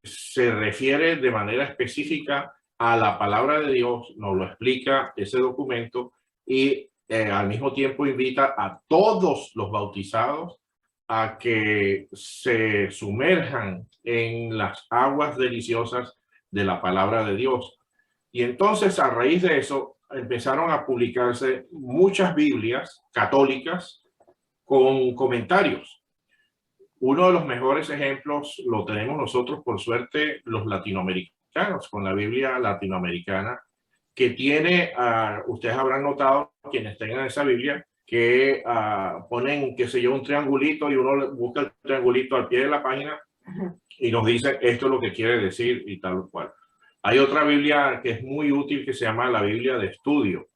se refiere de manera específica a la palabra de Dios, nos lo explica ese documento, y al mismo tiempo invita a todos los bautizados a que se sumerjan en las aguas deliciosas de la palabra de Dios. Y entonces, a raíz de eso, empezaron a publicarse muchas Biblias católicas con comentarios. Uno de los mejores ejemplos lo tenemos nosotros, por suerte, los latinoamericanos, con la Biblia latinoamericana, que tiene, ustedes habrán notado, quienes tengan esa Biblia, que ponen, qué sé yo, un triangulito, y uno busca el triangulito al pie de la página y nos dice esto es lo que quiere decir y tal cual. Hay otra Biblia que es muy útil que se llama la Biblia de Estudio,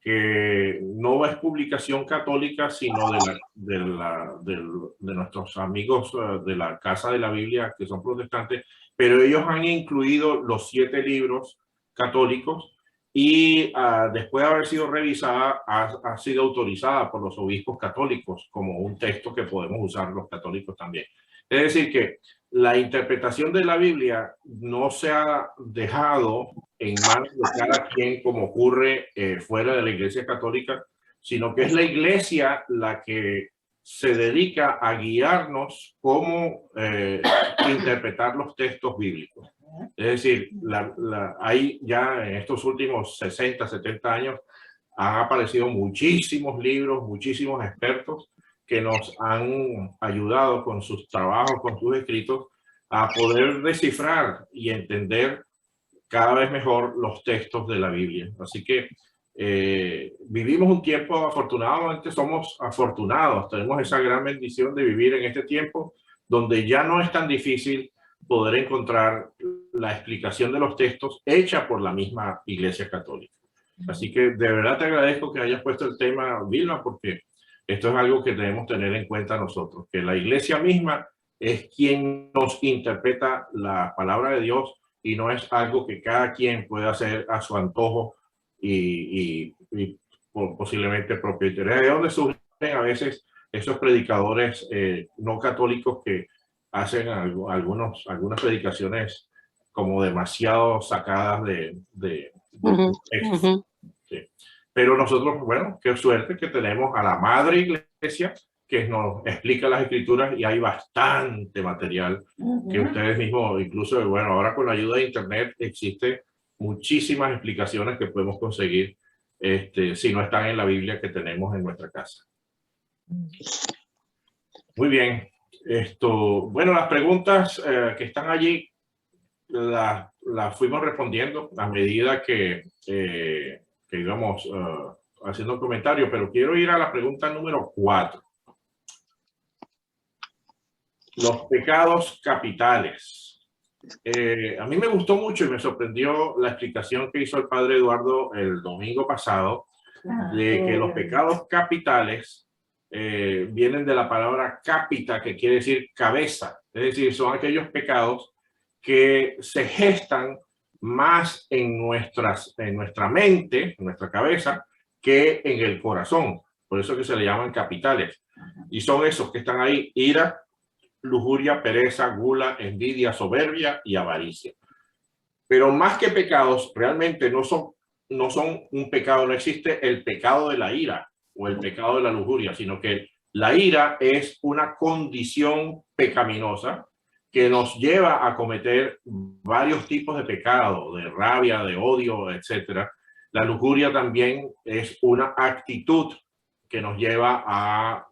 que no es publicación católica, sino de nuestros amigos de la Casa de la Biblia, que son protestantes, pero ellos han incluido los 7 libros católicos, y después de haber sido revisada, ha sido autorizada por los obispos católicos como un texto que podemos usar los católicos también. Es decir, que la interpretación de la Biblia no se ha dejado en manos de cada quien como ocurre fuera de la Iglesia Católica, sino que es la Iglesia la que se dedica a guiarnos cómo interpretar los textos bíblicos. Es decir, hay ya en estos últimos 60, 70 años han aparecido muchísimos libros, muchísimos expertos que nos han ayudado con sus trabajos, con sus escritos, a poder descifrar y entender cada vez mejor los textos de la Biblia. Así que vivimos un tiempo, afortunadamente somos afortunados, tenemos esa gran bendición de vivir en este tiempo donde ya no es tan difícil poder encontrar la explicación de los textos hecha por la misma Iglesia Católica. Así que de verdad te agradezco que hayas puesto el tema, Vilma, porque esto es algo que debemos tener en cuenta nosotros, que la Iglesia misma es quien nos interpreta la palabra de Dios y no es algo que cada quien puede hacer a su antojo y posiblemente propio interés. ¿De dónde surgen a veces esos predicadores no católicos que hacen algunas predicaciones como demasiado sacadas de texto? Sí. Pero nosotros, bueno, qué suerte que tenemos a la Madre Iglesia que nos explica las escrituras y hay bastante material que ustedes mismos, incluso, bueno, ahora con la ayuda de internet existe muchísimas explicaciones que podemos conseguir si no están en la Biblia que tenemos en nuestra casa. Muy bien. Bueno, las preguntas que están allí las fuimos respondiendo a medida que íbamos haciendo comentarios, pero quiero ir a la pregunta número 4. Los pecados capitales. A mí me gustó mucho y me sorprendió la explicación que hizo el padre Eduardo el domingo pasado de que los pecados capitales vienen de la palabra capita, que quiere decir cabeza. Es decir, son aquellos pecados que se gestan más en nuestra mente, en nuestra cabeza, que en el corazón. Por eso que se le llaman capitales. Y son esos que están ahí: ira, lujuria, pereza, gula, envidia, soberbia y avaricia. Pero más que pecados, realmente no son un pecado. No existe el pecado de la ira o el pecado de la lujuria, sino que la ira es una condición pecaminosa que nos lleva a cometer varios tipos de pecado, de rabia, de odio, etc. La lujuria también es una actitud que nos lleva a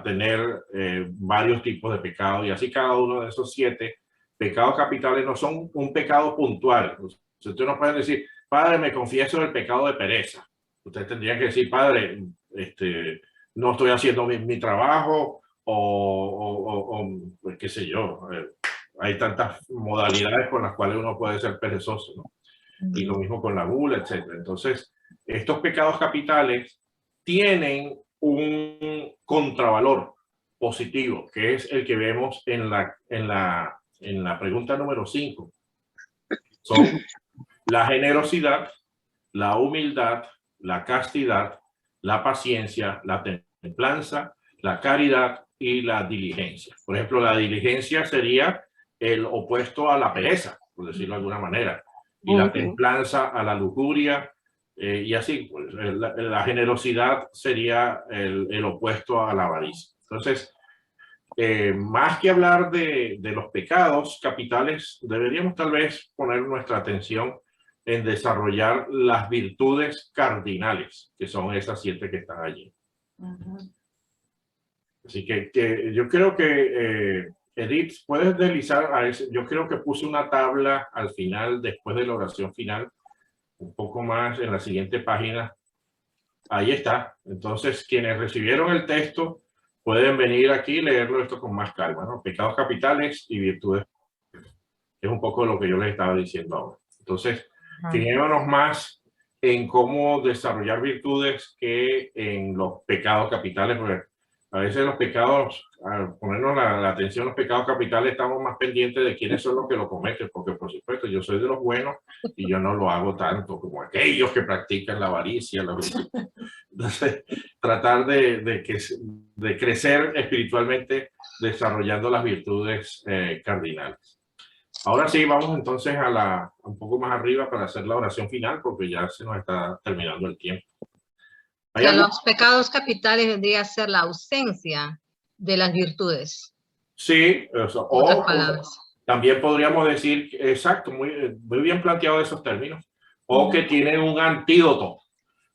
tener varios tipos de pecado, y así cada uno de esos 7 pecados capitales no son un pecado puntual. Usted no puede decir: padre, me confieso del pecado de pereza. Usted tendría que decir: padre, no estoy haciendo mi trabajo, o pues, qué sé yo. Hay tantas modalidades con las cuales uno puede ser perezoso, ¿no? Y lo mismo con la gula, etc. Entonces, estos pecados capitales tienen un contravalor positivo, que es el que vemos en la pregunta número 5. Son la generosidad, la humildad, la castidad, la paciencia, la templanza, la caridad y la diligencia. Por ejemplo, la diligencia sería el opuesto a la pereza, por decirlo de alguna manera, y la templanza a la lujuria, y así, pues, la generosidad sería el opuesto a la avaricia. Entonces, más que hablar de los pecados capitales, deberíamos tal vez poner nuestra atención en desarrollar las virtudes cardinales, que son esas 7 que están allí. Así que yo creo que, Edith, puedes deslizar a ese. Yo creo que puse una tabla al final, después de la oración final, un poco más en la siguiente página. Ahí está. Entonces, quienes recibieron el texto pueden venir aquí y leerlo esto con más calma, ¿no? Pecados capitales y virtudes. Es un poco lo que yo les estaba diciendo ahora. Entonces, fijémonos más en cómo desarrollar virtudes que en los pecados capitales, porque a veces los pecados, al ponernos la atención a los pecados capitales, estamos más pendientes de quiénes son los que lo cometen, porque por supuesto yo soy de los buenos y yo no lo hago tanto como aquellos que practican la avaricia. Entonces, tratar de crecer espiritualmente desarrollando las virtudes cardinales. Ahora sí, vamos entonces un poco más arriba para hacer la oración final, porque ya se nos está terminando el tiempo. Los pecados capitales vendría a ser la ausencia de las virtudes. Sí, Otras palabras. También podríamos decir, exacto, muy bien planteado esos términos, o que tienen un antídoto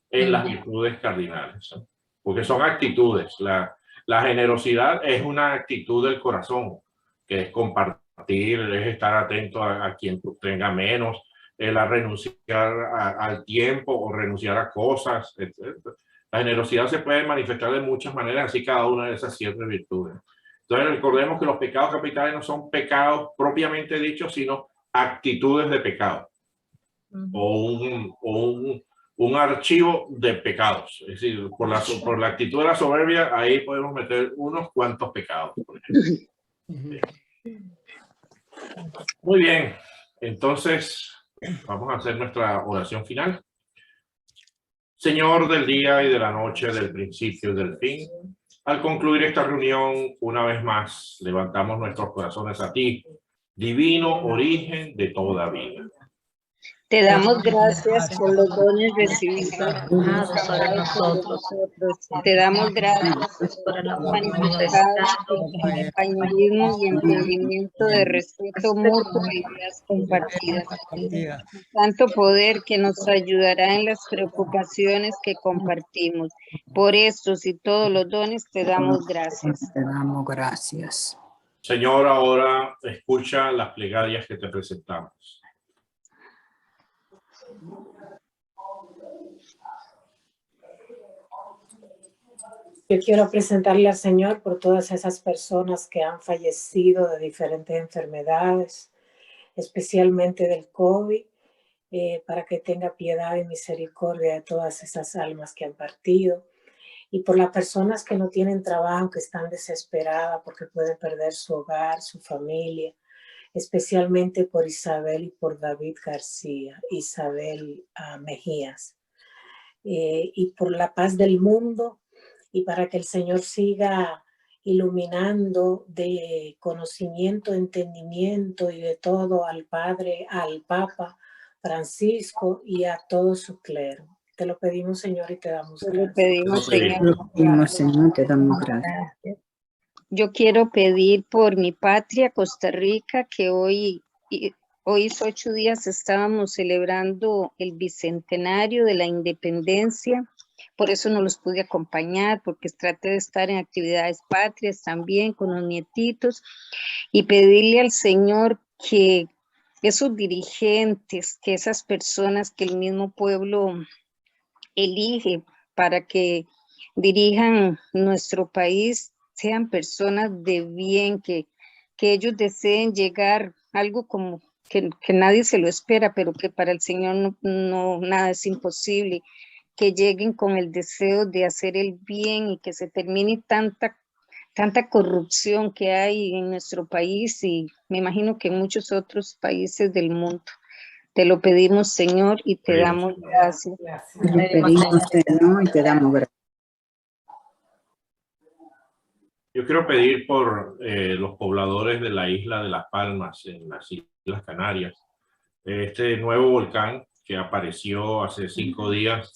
en las virtudes cardinales, ¿no? Porque son actitudes. La generosidad es una actitud del corazón, que es compartir, es estar atento a quien tenga menos, a renunciar al tiempo o renunciar a cosas, etc. La generosidad se puede manifestar de muchas maneras, así cada una de esas 7 virtudes. Entonces, recordemos que los pecados capitales no son pecados propiamente dichos, sino actitudes de pecado, o un archivo de pecados. Es decir, por la actitud de la soberbia, ahí podemos meter unos cuantos pecados, por ejemplo. Muy bien, entonces vamos a hacer nuestra oración final. Señor del día y de la noche, del principio y del fin, al concluir esta reunión, una vez más, levantamos nuestros corazones a ti, divino origen de toda vida. Te damos gracias por los dones recibidos sobre nosotros. Te damos gracias Por el amor manifestado manifestado. compañerismo y entendimiento de respeto mutuo y ideas compartidas. Diga. Tanto poder que nos ayudará en las preocupaciones que compartimos. Por estos y todos los dones te damos gracias. Te damos gracias. Señor, ahora escucha las plegarias que te presentamos. Yo quiero presentarle al Señor por todas esas personas que han fallecido de diferentes enfermedades, especialmente del COVID, para que tenga piedad y misericordia de todas esas almas que han partido. Y por las personas que no tienen trabajo, que están desesperadas porque pueden perder su hogar, su familia, especialmente por Isabel y por David García, Isabel Mejías. Y por la paz del mundo, y para que el Señor siga iluminando de conocimiento, entendimiento y de todo al Padre, al Papa Francisco y a todo su clero. Te lo pedimos, Señor, y te damos Te lo gracias. pedimos, Señor. Lo pedimos, Señor, te damos gracias. Yo quiero pedir por mi patria, Costa Rica, que hoy 8 días estábamos celebrando el bicentenario de la independencia. Por eso no los pude acompañar, porque traté de estar en actividades patrias también con los nietitos y pedirle al Señor que esos dirigentes, que esas personas que el mismo pueblo elige para que dirijan nuestro país, sean personas de bien, que ellos deseen llegar a algo como que nadie se lo espera, pero que para el Señor no nada es imposible, que lleguen con el deseo de hacer el bien y que se termine tanta corrupción que hay en nuestro país y me imagino que en muchos otros países del mundo. Te lo pedimos, Señor, y te damos gracias. Te lo pedimos, Señor, y te damos gracias. Yo quiero pedir por los pobladores de la isla de Las Palmas, en las Islas Canarias. Este nuevo volcán que apareció hace 5 días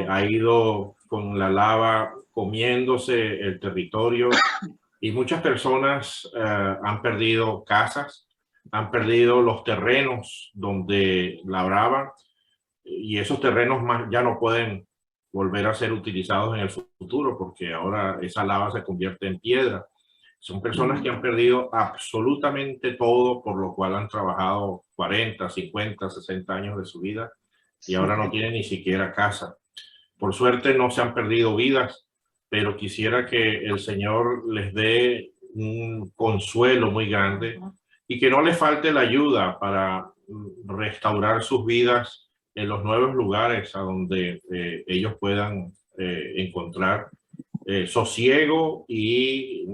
ha ido con la lava comiéndose el territorio y muchas personas han perdido casas, han perdido los terrenos donde labraban y esos terrenos ya no pueden volver a ser utilizados en el futuro porque ahora esa lava se convierte en piedra. Son personas que han perdido absolutamente todo por lo cual han trabajado 40, 50, 60 años de su vida y ahora no tienen ni siquiera casa. Por suerte no se han perdido vidas, pero quisiera que el Señor les dé un consuelo muy grande y que no les falte la ayuda para restaurar sus vidas en los nuevos lugares a donde ellos puedan encontrar sosiego y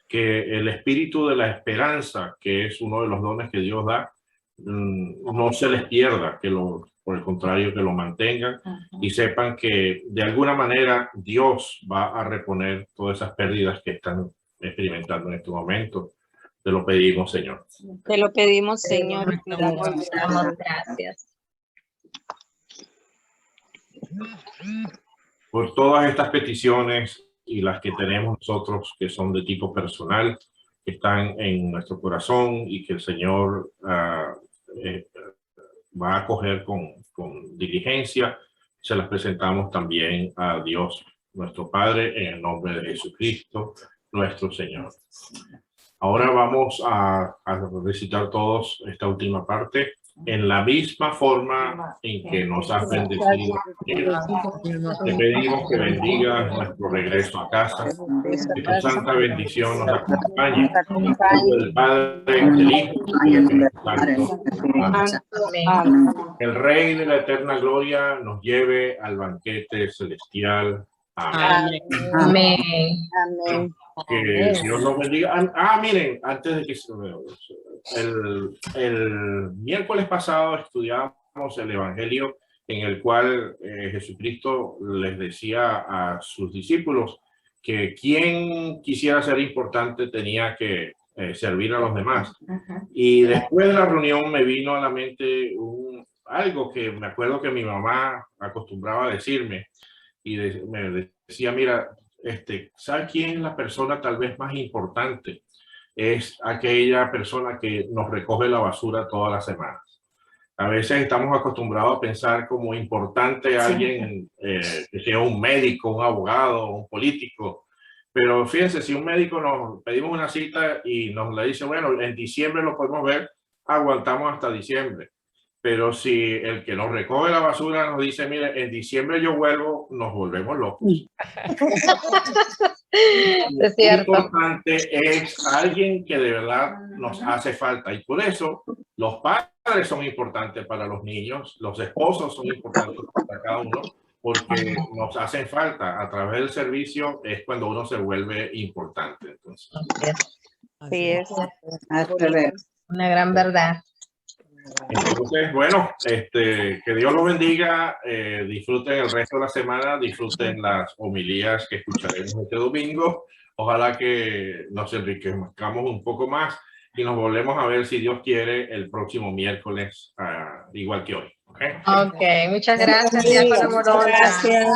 que el espíritu de la esperanza, que es uno de los dones que Dios da, no se les pierda, por el contrario, que lo mantengan y sepan que de alguna manera Dios va a reponer todas esas pérdidas que están experimentando en este momento. Te lo pedimos, Señor. Te lo pedimos, Señor, y te damos Gracias. Por todas estas peticiones y las que tenemos nosotros que son de tipo personal, que están en nuestro corazón y que el Señor va a acoger con diligencia, se las presentamos también a Dios, nuestro Padre, en el nombre de Jesucristo, nuestro Señor. Ahora vamos a recitar todos esta última parte en la misma forma en que nos has bendecido. Te pedimos que bendigas nuestro regreso a casa, que tu santa bendición nos acompañe, del Padre, del Hijo y del Espíritu Santo. Amén. El Rey de la eterna gloria nos lleve al banquete celestial. Amén. Amén. Amén. Que Dios nos bendiga. Miren, antes de que se me el miércoles pasado estudiamos el Evangelio en el cual Jesucristo les decía a sus discípulos que quien quisiera ser importante tenía que servir a los demás. Ajá. Y después de la reunión me vino a la mente algo que me acuerdo que mi mamá acostumbraba a decirme, y me decía, mira, ¿sabes quién es la persona tal vez más importante? Es aquella persona que nos recoge la basura todas las semanas. A veces estamos acostumbrados a pensar como importante a alguien, que sea un médico, un abogado, un político. Pero fíjense, si un médico nos pedimos una cita y nos la dice, bueno, en diciembre lo podemos ver, aguantamos hasta diciembre. Pero si el que nos recoge la basura nos dice, mire, en diciembre yo vuelvo, nos volvemos locos. Es cierto. Lo importante es alguien que de verdad nos hace falta. Y por eso los padres son importantes para los niños, los esposos son importantes para cada uno, porque nos hacen falta. A través del servicio es cuando uno se vuelve importante. Entonces, Sí, es. Al revés. Una gran verdad. entonces, bueno, que Dios los bendiga, disfruten el resto de la semana, disfruten las homilías que escucharemos este domingo. Ojalá que nos enriquezcamos un poco más y nos volvemos a ver, si Dios quiere, el próximo miércoles, igual que hoy. ¿Okay? Ok, muchas gracias. Diácono Moronta. Gracias.